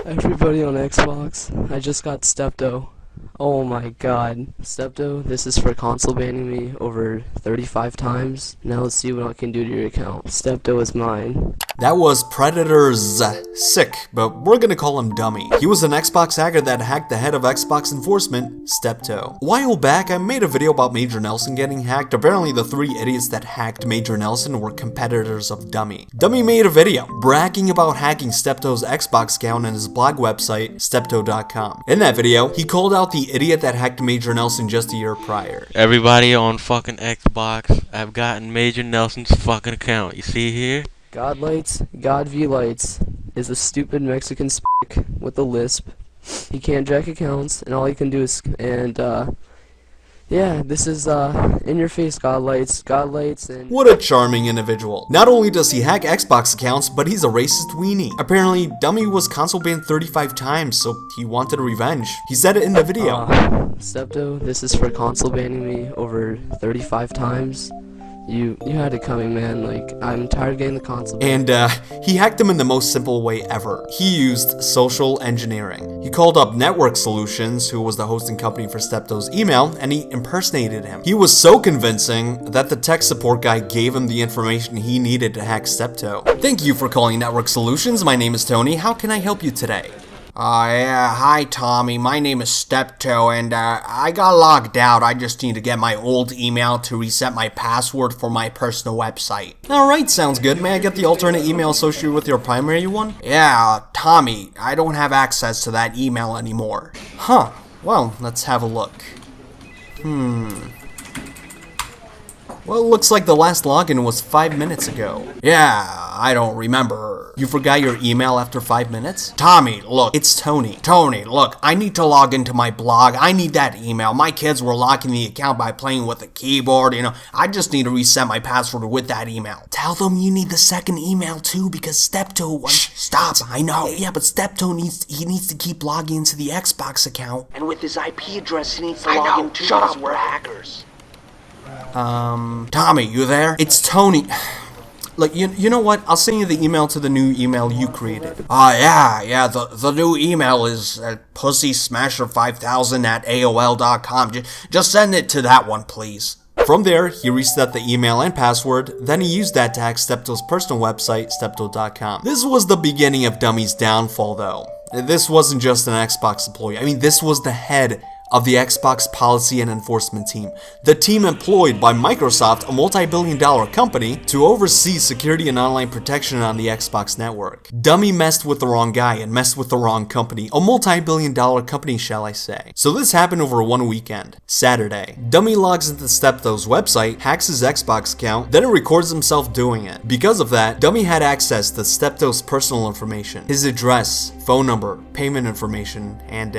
Everybody on Xbox, I just got Stepto. Oh my god. Stepto, this is for console banning me over 35 times. Now let's see what I can do to your account. Stepto is mine. That was Predatorz Sik, but we're gonna call him Dummy. He was an Xbox hacker that hacked the head of Xbox enforcement, Stepto. A while back, I made a video about Major Nelson getting hacked. Apparently, the 3 idiots that hacked Major Nelson were competitors of Dummy. Dummy made a video bragging about hacking Stepto's Xbox account on his blog website, Stepto.com. In that video, he called out the idiot that hacked Major Nelson just a year prior. Everybody on fucking Xbox, I've gotten Major Nelson's fucking account. You see here? God V Lights is a stupid Mexican spick with a lisp. He can't jack accounts, and all he can do is, yeah, this is, in your face, God Lights, and... What a charming individual. Not only does he hack Xbox accounts, but he's a racist weenie. Apparently, Dummy was console banned 35 times, so he wanted revenge. He said it in the video. Stepto, this is for console banning me over 35 times. You had it coming, man. Like, I'm tired of getting the console ban. And, he hacked him in the most simple way ever. He used social engineering. He called up Network Solutions, who was the hosting company for Stepto's email, and he impersonated him. He was so convincing that the tech support guy gave him the information he needed to hack Stepto. Thank you for calling Network Solutions. My name is Tony. How can I help you today? Yeah, hi Tommy, my name is Stepto, and I got logged out. I just need to get my old email to reset my password for my personal website. Alright, sounds good. May I get the alternate email associated with your primary one? Yeah, Tommy, I don't have access to that email anymore. Huh, well, let's have a look. Well, it looks like the last login was 5 minutes ago. Yeah, I don't remember. You forgot your email after 5 minutes? Tommy, look. It's Tony. Tony, look, I need to log into my blog. I need that email. My kids were locking the account by playing with a keyboard, I just need to reset my password with that email. Tell them you need the second email too, because Stepto... Shh, stop, I know. Yeah, but Stepto needs to keep logging into the Xbox account. And with his IP address, he needs to log in too. Shut up. We're hackers. Tommy, you there? It's Tony. Look, you know what? I'll send you the email to the new email you created. Yeah, the new email is pussysmasher5000 at AOL.com. Just send it to that one, please. From there, he reset the email and password, then he used that to hack Stepto's personal website, Stepto.com. This was the beginning of Dummy's downfall, though. This wasn't just an Xbox employee. I mean, this was the head of the Xbox policy and enforcement team, the team employed by Microsoft, a multi-billion-dollar company, to oversee security and online protection on the Xbox network. Dummy messed with the wrong guy and messed with the wrong company, a multi-billion-dollar company, shall I say. So this happened over one weekend, Saturday. Dummy logs into Stepto's website, hacks his Xbox account, then records himself doing it. Because of that, Dummy had access to Stepto's personal information, his address, phone number, payment information, and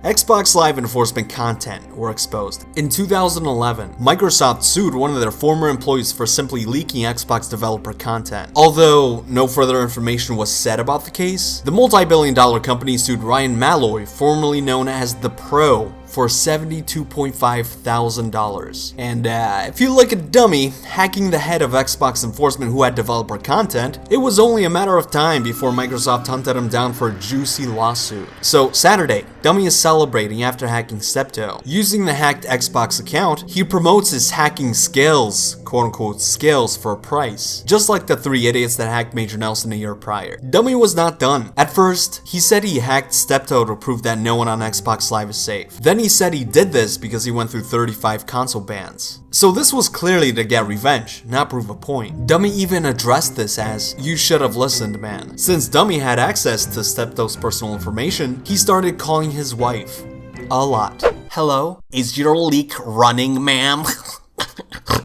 Xbox Live enforcement content were exposed. In 2011, Microsoft sued one of their former employees for simply leaking Xbox developer content. Although no further information was said about the case, the multi-billion-dollar company sued Ryan Malloy, formerly known as The Pro, for $72,500. And if you look at Dummy hacking the head of Xbox enforcement who had developer content, it was only a matter of time before Microsoft hunted him down for a juicy lawsuit. So Saturday, Dummy is celebrating after hacking Stepto. Using the hacked Xbox account, he promotes his hacking skills, quote-unquote skills, for a price. Just like the 3 idiots that hacked Major Nelson a year prior. Dummy was not done. At first, he said he hacked Stepto to prove that no one on Xbox Live is safe. Then he said he did this because he went through 35 console bans. So this was clearly to get revenge, not prove a point. Dummy even addressed this as, "You should have listened, man." Since Dummy had access to Stepto's personal information, he started calling his wife a lot. "Hello? Is your leak running, ma'am?"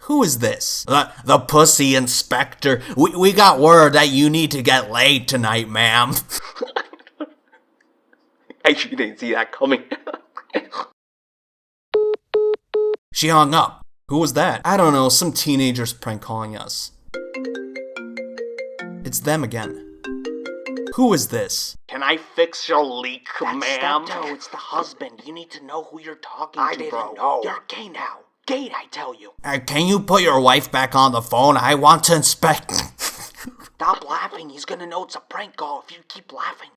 Who is this? The pussy inspector. We got word that you need to get laid tonight, ma'am. I actually didn't see that coming. She hung up. Who was that? I don't know, some teenagers prank calling us. It's them again. Who is this? Can I fix your leak, ma'am? Stepto, it's the husband. You need to know who you're talking I to, didn't bro. know. You're gay now. Gay, I tell you. Can you put your wife back on the phone? I want to inspect. Stop laughing. He's gonna know it's a prank call if you keep laughing.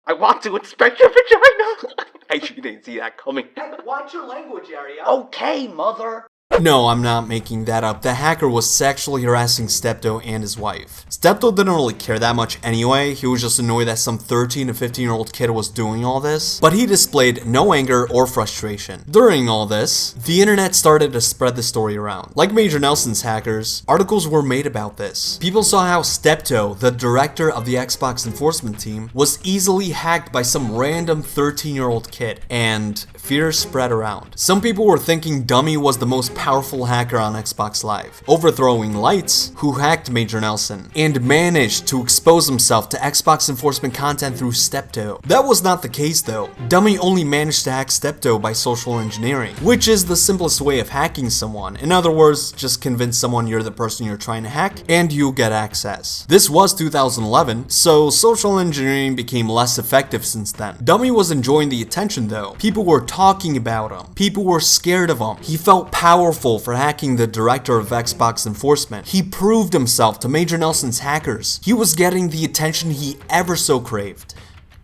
I want to inspect your vagina. You didn't see that coming. Watch your language, area. Okay, mother. No, I'm not making that up. The hacker was sexually harassing Stepto and his wife. Stepto didn't really care that much anyway, he was just annoyed that some 13 to 15-year-old kid was doing all this, but he displayed no anger or frustration. During all this, the internet started to spread the story around. Like Major Nelson's hackers, articles were made about this. People saw how Stepto, the director of the Xbox enforcement team, was easily hacked by some random 13-year-old kid, and fear spread around. Some people were thinking Dummy was the most powerful hacker on Xbox Live, overthrowing Lights, who hacked Major Nelson, and managed to expose himself to Xbox enforcement content through Stepto. That was not the case though. Dummy only managed to hack Stepto by social engineering, which is the simplest way of hacking someone. In other words, just convince someone you're the person you're trying to hack, and you'll get access. This was 2011, so social engineering became less effective since then. Dummy was enjoying the attention though. People were talking about him. People were scared of him. He felt powerful for hacking the director of Xbox enforcement. He proved himself to Major Nelson's hackers. He was getting the attention he ever so craved.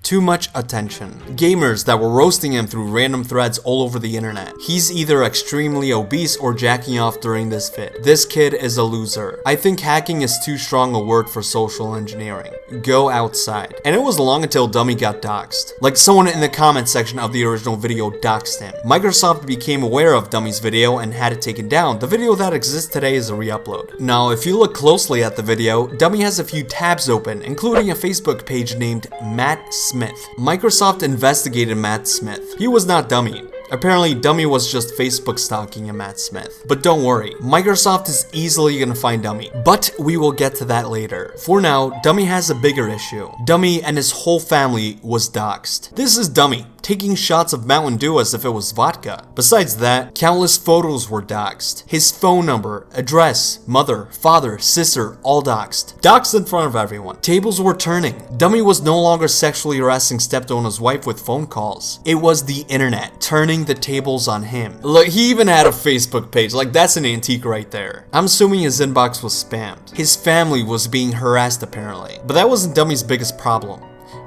Too much attention. Gamers that were roasting him through random threads all over the internet. He's either extremely obese or jacking off during this fit. This kid is a loser. I think hacking is too strong a word for social engineering. Go outside. And it was long until Dummy got doxxed. Like someone in the comment section of the original video doxed him. Microsoft became aware of Dummy's video and had it taken down. The video that exists today is a re-upload. Now, if you look closely at the video, Dummy has a few tabs open, including a Facebook page named Matt Smith. Microsoft investigated Matt Smith. He was not Dummy. Apparently, Dummy was just Facebook stalking a Matt Smith. But don't worry, Microsoft is easily gonna find Dummy. But we will get to that later. For now, Dummy has a bigger issue. Dummy and his whole family was doxxed. This is Dummy, taking shots of Mountain Dew as if it was vodka. Besides that, countless photos were doxxed. His phone number, address, mother, father, sister, all doxxed. Doxxed in front of everyone. Tables were turning. Dummy was no longer sexually harassing Stepto and his wife with phone calls. It was the internet turning the tables on him. Look, he even had a Facebook page. Like, that's an antique right there. I'm assuming his inbox was spammed. His family was being harassed apparently. But that wasn't Dummy's biggest problem.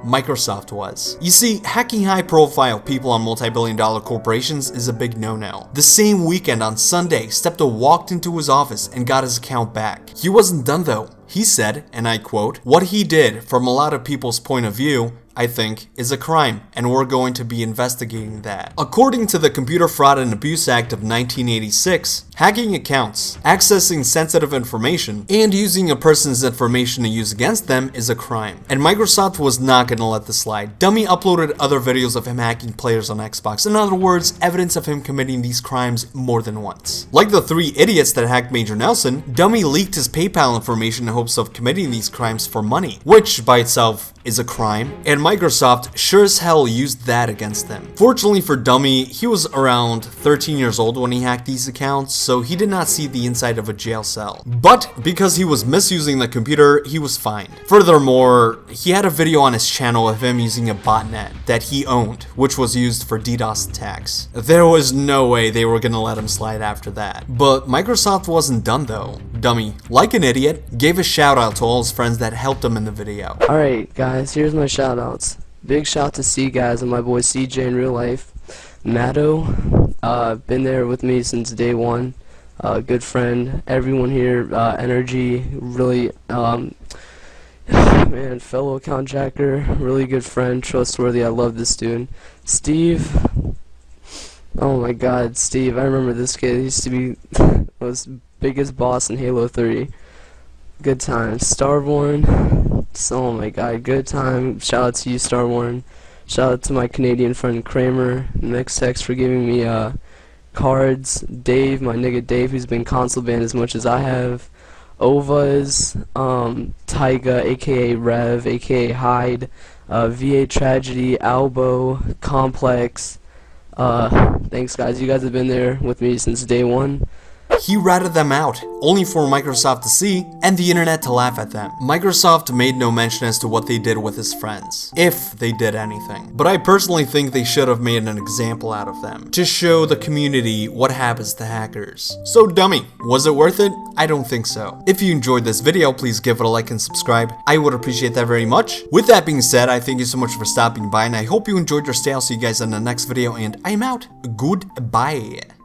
Microsoft was. You see, hacking high-profile people on multi-billion-dollar corporations is a big no-no. The same weekend on Sunday, Stepto walked into his office and got his account back. He wasn't done though. He said, and I quote, "What he did, from a lot of people's point of view, I think, is a crime, and we're going to be investigating that." According to the Computer Fraud and Abuse Act of 1986, hacking accounts, accessing sensitive information, and using a person's information to use against them is a crime. And Microsoft was not going to let this slide. Dummy uploaded other videos of him hacking players on Xbox. In other words, evidence of him committing these crimes more than once. Like the 3 idiots that hacked Major Nelson, Dummy leaked his PayPal information in hopes of committing these crimes for money, which by itself is a crime, and Microsoft sure as hell used that against them. Fortunately for Dummy, he was around 13 years old when he hacked these accounts, so he did not see the inside of a jail cell. But because he was misusing the computer, he was fined. Furthermore, he had a video on his channel of him using a botnet that he owned, which was used for DDoS attacks. There was no way they were gonna let him slide after that. But Microsoft wasn't done though. Dummy, like an idiot, gave a shout out to all his friends that helped him in the video. Alright guys, here's my shout outs. Big shout to C guys and my boy CJ in real life. Matto, been there with me since day one. Good friend. Everyone here, Energy, really, man, fellow account jacker, really good friend, trustworthy. I love this dude. Steve, oh my god, Steve, I remember this kid. He used to be was biggest boss in Halo 3. Good times. Starborn, oh my god, good time. Shout out to you, Starborn. Shout out to my Canadian friend Kramer, Mixtex, for giving me cards. Dave, my nigga Dave, who's been console banned as much as I have. Ovas, Tyga, aka Rev, aka Hyde, VA Tragedy, Albo, Complex. Thanks guys, you guys have been there with me since day one. He ratted them out, only for Microsoft to see and the internet to laugh at them. Microsoft made no mention as to what they did with his friends, if they did anything. But I personally think they should have made an example out of them, to show the community what happens to hackers. So dummy, was it worth it? I don't think so. If you enjoyed this video, please give it a like and subscribe. I would appreciate that very much. With that being said, I thank you so much for stopping by, and I hope you enjoyed your stay. I'll see you guys in the next video, and I'm out. Goodbye.